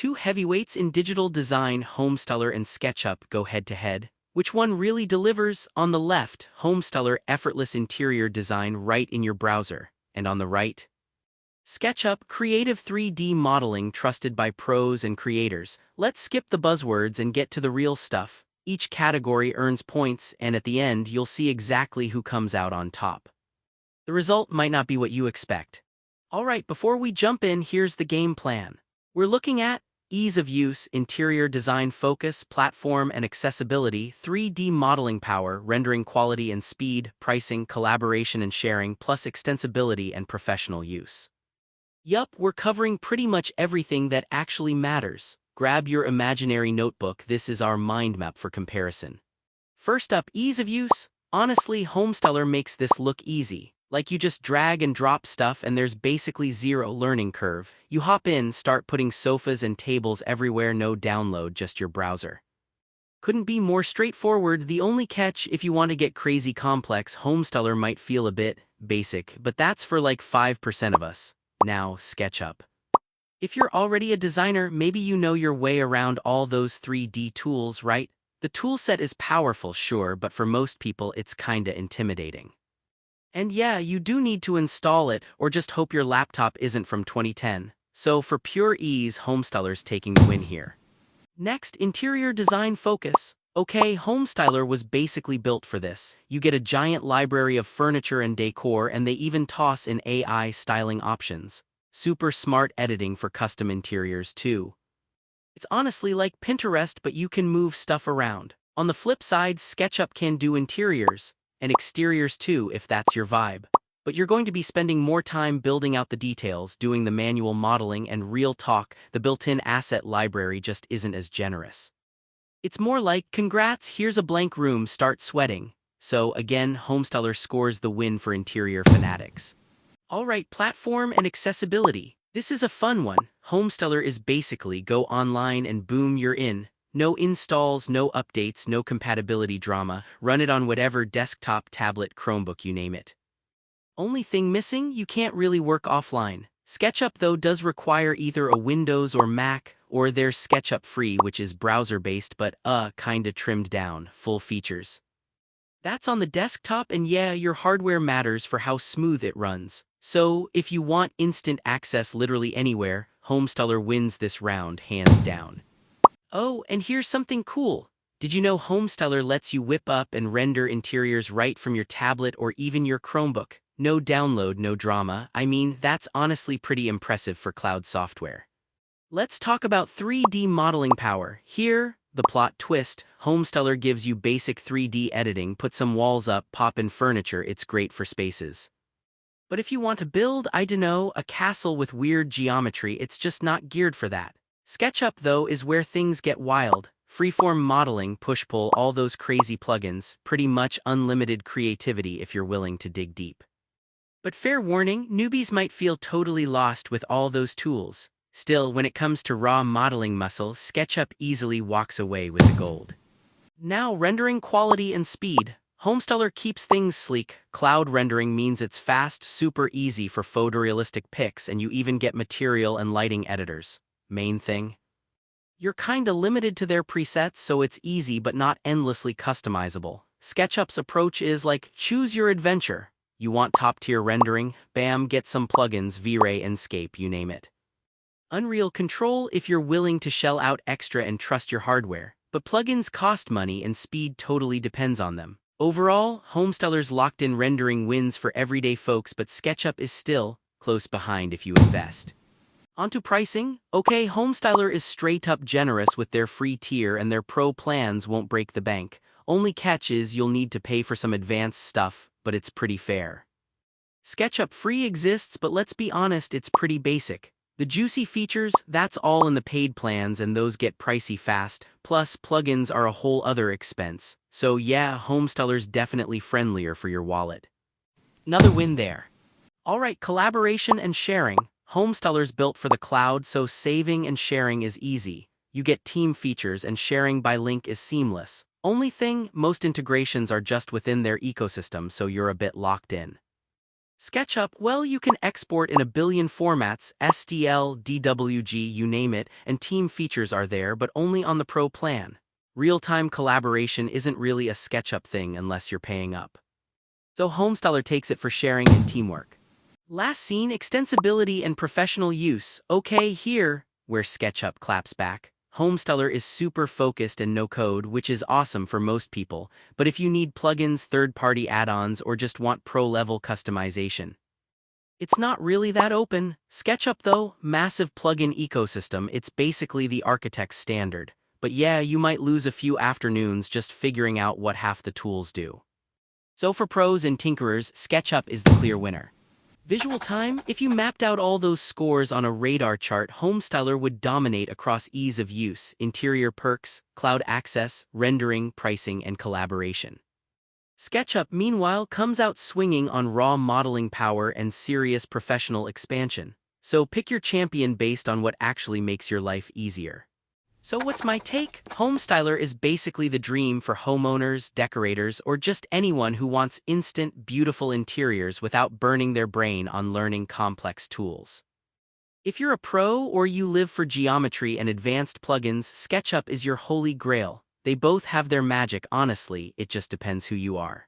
two heavyweights in digital design, Homestyler and SketchUp, go head-to-head. Which one really delivers? On the left, Homestyler, effortless interior design right in your browser. And on the right, SketchUp, creative 3D modeling trusted by pros and creators. Let's skip the buzzwords and get to the real stuff. Each category earns points, and at the end you'll see exactly who comes out on top. The result might not be what you expect. Alright, before we jump in, here's the game plan. We're looking at ease of use, interior design focus, platform and accessibility, 3D modeling power, rendering quality and speed, pricing, collaboration and sharing, plus extensibility and professional use. Yup, we're covering pretty much everything that actually matters. Grab your imaginary notebook, this is our mind map for comparison. First up, ease of use. Honestly, Homestyler makes this look easy. Like you just drag and drop stuff and there's basically zero learning curve. You hop in, start putting sofas and tables everywhere, no download, just your browser. Couldn't be more straightforward. The only catch, if you want to get crazy complex, Homestyler might feel a bit basic, but that's for like 5% of us. Now, SketchUp. If you're already a designer, maybe you know your way around all those 3D tools, right? The toolset is powerful, sure, but for most people it's kinda intimidating. And yeah, you do need to install it, or just hope your laptop isn't from 2010. So for pure ease, Homestyler's taking the win here. Next, interior design focus. Okay, Homestyler was basically built for this. You get a giant library of furniture and decor, and they even toss in AI styling options. Super smart editing for custom interiors too. It's honestly like Pinterest, but you can move stuff around. On the flip side, SketchUp can do interiors, and exteriors too if that's your vibe. But you're going to be spending more time building out the details, doing the manual modeling, and real talk, the built-in asset library just isn't as generous. It's more like, congrats, here's a blank room, start sweating. So again, Homestyler scores the win for interior fanatics. Alright, platform and accessibility. This is a fun one. Homestyler is basically go online and boom, you're in. No installs, no updates, no compatibility drama. Run it on whatever desktop, tablet, Chromebook, you name it. Only thing missing, you can't really work offline. SketchUp though does require either a Windows or Mac, or there's SketchUp Free, which is browser-based but kinda trimmed down, full features. That's on the desktop, and yeah, your hardware matters for how smooth it runs. So, if you want instant access literally anywhere, Homestyler wins this round, hands down. Oh, and here's something cool. Did you know Homestyler lets you whip up and render interiors right from your tablet or even your Chromebook? No download, no drama. I mean, that's honestly pretty impressive for cloud software. Let's talk about 3D modeling power. Here, the plot twist, Homestyler gives you basic 3D editing, put some walls up, pop in furniture, it's great for spaces. But if you want to build, I dunno, a castle with weird geometry, it's just not geared for that. SketchUp though is where things get wild. Freeform modeling, push-pull, all those crazy plugins, pretty much unlimited creativity if you're willing to dig deep. But fair warning, newbies might feel totally lost with all those tools. Still, when it comes to raw modeling muscle, SketchUp easily walks away with the gold. Now, rendering quality and speed. Homestyler keeps things sleek. Cloud rendering means it's fast, super easy for photorealistic pics, and you even get material and lighting editors. Main thing? You're kinda limited to their presets, so it's easy but not endlessly customizable. SketchUp's approach is like, choose your adventure. You want top-tier rendering? Bam, get some plugins, V-Ray, Enscape, you name it. Unreal Control if you're willing to shell out extra and trust your hardware. But plugins cost money and speed totally depends on them. Overall, Homestyler's locked-in rendering wins for everyday folks, but SketchUp is still close behind if you invest. Onto pricing. Okay, Homestyler is straight-up generous with their free tier, and their pro plans won't break the bank. Only catch is you'll need to pay for some advanced stuff, but it's pretty fair. SketchUp Free exists, but let's be honest, it's pretty basic. The juicy features, that's all in the paid plans, and those get pricey fast, plus plugins are a whole other expense. So yeah, Homestyler's definitely friendlier for your wallet. Another win there. Alright, collaboration and sharing. Homestyler's built for the cloud, so saving and sharing is easy. You get team features and sharing by link is seamless. Only thing, most integrations are just within their ecosystem, so you're a bit locked in. SketchUp, well, you can export in a billion formats, STL, DWG, you name it, and team features are there, but only on the Pro plan. Real-time collaboration isn't really a SketchUp thing unless you're paying up. So Homestyler takes it for sharing and teamwork. Last scene, extensibility and professional use. Okay, here, where SketchUp claps back. Homestyler is super focused and no code, which is awesome for most people, but if you need plugins, third-party add-ons, or just want pro-level customization, it's not really that open. SketchUp though, massive plugin ecosystem, it's basically the architect's standard. But yeah, you might lose a few afternoons just figuring out what half the tools do. So for pros and tinkerers, SketchUp is the clear winner. Visual time, if you mapped out all those scores on a radar chart, Homestyler would dominate across ease of use, interior perks, cloud access, rendering, pricing, and collaboration. SketchUp, meanwhile, comes out swinging on raw modeling power and serious professional expansion. So pick your champion based on what actually makes your life easier. So what's my take? Homestyler is basically the dream for homeowners, decorators, or just anyone who wants instant, beautiful interiors without burning their brain on learning complex tools. If you're a pro or you live for geometry and advanced plugins, SketchUp is your holy grail. They both have their magic, honestly, it just depends who you are.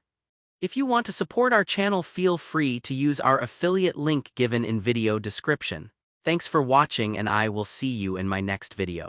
If you want to support our channel, feel free to use our affiliate link given in video description. Thanks for watching and I will see you in my next video.